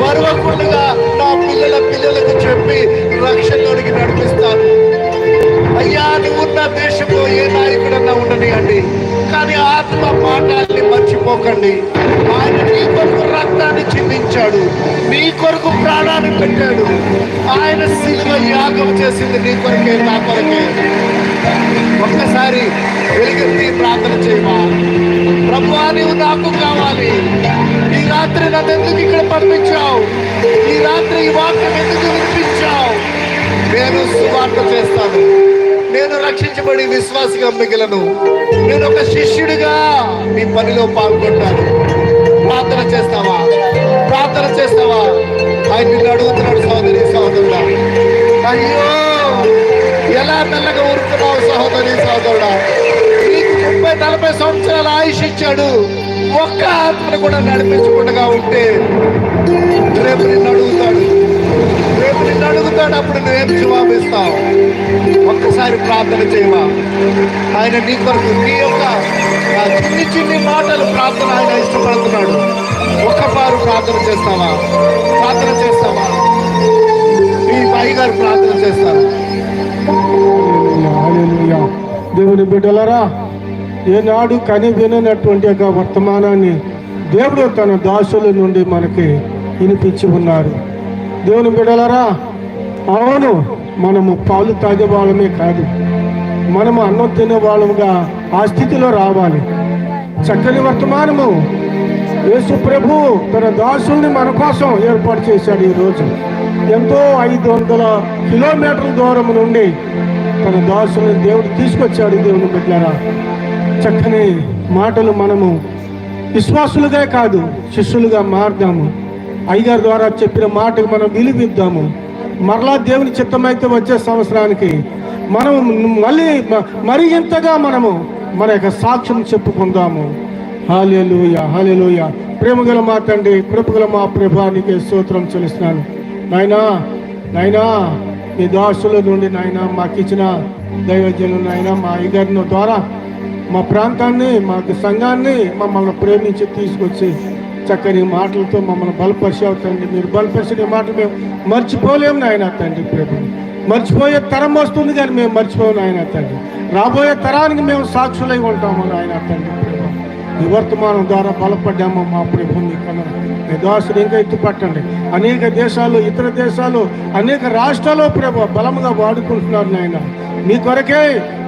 మరవకుండా నా పిల్లలకు చెప్పి రక్షణలోనికి నడిపిస్తాను. అయ్యా, నువ్వు ఉన్న దేశంలో ఏ నాయకుడన్నా ఉండనియండి, కానీ ఆత్మ పాఠాన్ని మర్చిపోకండి. ఆయన నీ కొరకు రక్తాన్ని చిందించాడు, నీ కొరకు ప్రాణాన్ని పెట్టాడు. ఆయన శిలువ యాగం చేసింది నీ కొరకే, నా కొరకే. ఒక్కసారి వెలుగెత్తి ప్రార్థన చేయమా. ప్రభువా, నీవు నాకు కావాలి. ఈ రాత్రి నన్ను ఎందుకు ఇక్కడ పంపించావు? ఈ రాత్రి ఈ వాక్యం ఎందుకు వినిపించావు? నేను సువార్త చేస్తాను. నేను రక్షించబడి విశ్వాసిగా మిగిలను. నేను ఒక శిష్యుడిగా నీ పనిలో పాల్గొంటాను. ప్రార్థన చేస్తావా? ప్రార్థన చేస్తావా? ఆయన నిన్ను అడుగుతున్నాడు, సహోదరి సహోదరుడా. అయ్యో, ఎలా మెల్లగా ఊరుకున్నావు సహోదరి సహోదరుడా. నీకు 30-40 సంవత్సరాల ఆయుష్ ఇచ్చాడు. ఒక్క ఆత్మను కూడా నడిపించకుండా ఉంటే రేపు నిన్ను అడుగుతాడు. అప్పుడు నువ్వేం జవాబిస్తావు? ఒక్కసారి ప్రార్థన చేయవా? ఆయన నీ కొరకు, నీ యొక్క చిన్ని మాటలు ప్రార్థన ఆయన ఇష్టపడుతున్నాడు. ఒక్కసారి ప్రార్థన చేస్తావా? ప్రార్థన చేస్తావా? మీ బాయి గారు ప్రార్థన చేస్తారు. దేవుని బిడ్డలరా, ఏనాడు కని వినటువంటి యొక్క వర్తమానాన్ని దేవుడు తన దాసుల నుండి మనకి వినిపించి ఉన్నారు. దేవుని బిడ్డలరా, అవును, మనము పాలు తాగే వాళ్ళమే కాదు, మనము అన్నం తినే వాళ్ళముగా ఆ స్థితిలో రావాలి. చక్కని వర్తమానము యేసు ప్రభు తన దాసుల్ని మన కోసం ఏర్పాటు చేశాడు. ఈరోజు ఎంతో 500 కిలోమీటర్ల దూరం నుండి తన దాసుల్ని దేవుడు తీసుకొచ్చాడు. దేవుని బిడ్డలారా, చక్కని మాటలు మనము విశ్వాసులుగా కాదు శిష్యులుగా మారుదాము. అయ్యగారి ద్వారా చెప్పిన మాటకు మనం విలువిద్దాము. మరలా దేవుని చిత్తమైతే వచ్చే సంవత్సరానికి మనం మరి ఇంతగా మనము మన యొక్క సాక్ష్యం చెప్పుకుందాము. హల్లెలూయా, హల్లెలూయా. ప్రేమగల మా తండ్రి, కృపగల మా ప్రభానికి స్తోత్రం చెల్లిస్తున్నాను. నాయనా మీ దాసుల నుండి నాయన మాకు ఇచ్చిన దైవజనులు నాయన మా అయ్యగారిని ద్వారా మా ప్రాంతాన్ని, మాకు సంఘాన్ని మమ్మల్ని ప్రేమించి తీసుకొచ్చి చక్కని మాటలతో మమ్మల్ని బలపరిచావు తండ్రి. మీరు బలపరిచిన మాటలు మేము మర్చిపోలేము నాయన తండ్రి. ప్రభు, మర్చిపోయే తరం వస్తుంది కానీ మేము మర్చిపోము నాయన తండ్రి. రాబోయే తరానికి మేము సాక్షులై ఉంటాము నాయన తండ్రి. ప్రభు, ఈ వర్తమానం ద్వారా బలపడ్డాము మా ప్రభు. మీ దాసులు ఇంకా ఎత్తుపట్టండి. అనేక దేశాలు, ఇతర దేశాలు, అనేక రాష్ట్రాల్లో ప్రభు బలముగా వాడుకుంటున్నారు నాయన. మీ కొరకే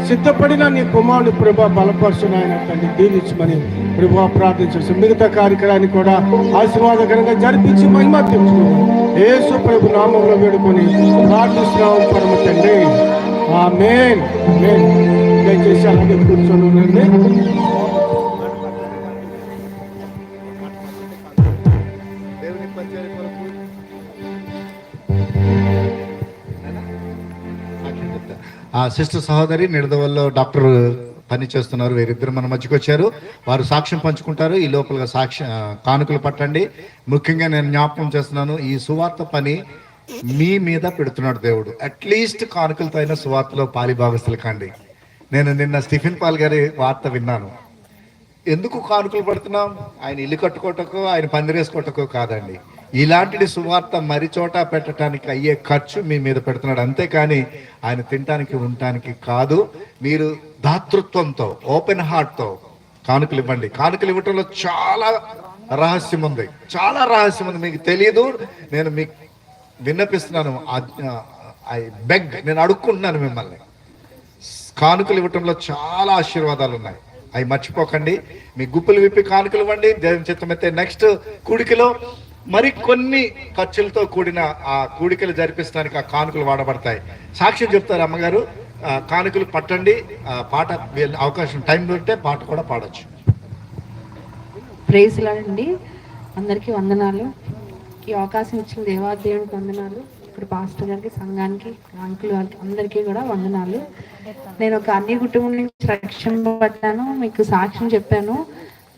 సిద్ధపడిన నీ కుమారుడు ప్రభా బలపరుచు నాయన తండ్రి. దీవించమని ప్రభా ప్రార్థించాల్సి మిగతా కార్యక్రమాన్ని కూడా ఆశీర్వాదకరంగా జరిపించి మహిమ తెచ్చుకున్నాం. యేసు ప్రభు నామంలో వేడుకొని ప్రార్థిస్తున్నాం పరమ తండ్రి. ఆమేన్. దయచేసి అలాగే కూర్చొని ఉండండి. సిస్టర్ సహోదరి నిడదవల్లో డాక్టర్ పని చేస్తున్నారు. వీరిద్దరు మన మధ్యకి వచ్చారు. వారు సాక్ష్యం పంచుకుంటారు. ఈ లోపల కానుకలు పట్టండి. ముఖ్యంగా నేను జ్ఞాపకం చేస్తున్నాను, ఈ సువార్త పని మీ మీద పెడుతున్నాడు దేవుడు. అట్లీస్ట్ కానుకలతో అయినా సువార్తలో పాలిభాగస్తులు కండి. నేను నిన్న స్టీఫెన్ పాల్ గారి వార్త విన్నాను. ఎందుకు కానుకలు పడుతున్నాం? ఆయన ఇల్లు కట్టుకోవటకో, ఆయన పందిరేసుకోవటకో కాదండి. ఇలాంటి సువార్త మరి చోట పెట్టడానికి అయ్యే ఖర్చు మీ మీద పెడుతున్నాడు. అంతేకాని ఆయన తినటానికి ఉండటానికి కాదు. మీరు దాతృత్వంతో, ఓపెన్ హార్ట్తో కానుకలు ఇవ్వండి. కానుకలు ఇవ్వటంలో చాలా రహస్యం ఉంది, చాలా రహస్యం ఉంది. మీకు తెలియదు. నేను మీకు విన్నపిస్తున్నాను, నేను అడుక్కుంటున్నాను మిమ్మల్ని. కానుకలు ఇవ్వటంలో చాలా ఆశీర్వాదాలు ఉన్నాయి. అవి మర్చిపోకండి. మీ గుప్పులు విప్పి కానుకలు ఇవ్వండి. దేవుని చిత్తమైతే నెక్స్ట్ కూడికలో మరి కొన్ని ఖర్చులతో కూడిన ఆ కూడికలు జరిపించడానికి ఆ కానుకలు వాడబడతాయి. సాక్ష్యం చెప్తారు అమ్మగారు. కానుకలు పట్టండి. పాట అవకాశం టైం దొరికితే పాట కూడా పాడొచ్చు. ప్రైజ్ లార్డ్ అండి. అందరికీ వందనాలు. ఈ అవకాశం ఇచ్చిన దేవాదేవునికి వందనాలు. ఇప్పుడు పాస్టర్ గారికి, సంఘానికి, అంకుల్ వారికి అందరికీ కూడా వందనాలు. నేను ఒక అన్ని కుటుంబం నుంచి రక్షింపబడ్డాను, మీకు సాక్ష్యం చెప్పాను.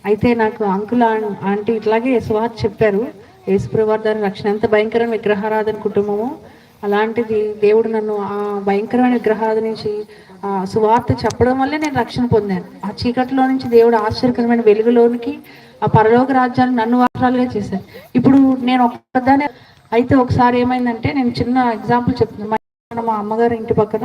అయితే నాకు అంకుల్ ఆంటీ ఇట్లాగే సువార్త చెప్పారు. యేసుప్రభువారి రక్షణ ఎంత భయంకరమైన విగ్రహారాధన కుటుంబము. అలాంటిది దేవుడు నన్ను ఆ భయంకరమైన విగ్రహాల నుంచి ఆ సువార్త చెప్పడం వల్లే నేను రక్షణ పొందాను. ఆ చీకటిలో నుంచి దేవుడు ఆశ్చర్యకరమైన వెలుగులోనికి ఆ పరలోక రాజ్యాన్ని నన్ను వారాలుగా చేశాను. ఇప్పుడు నేను ఒక్కదానే. అయితే ఒకసారి ఏమైందంటే, నేను చిన్న ఎగ్జాంపుల్ చెప్తున్నాను. మా అమ్మగారి ఇంటి పక్కన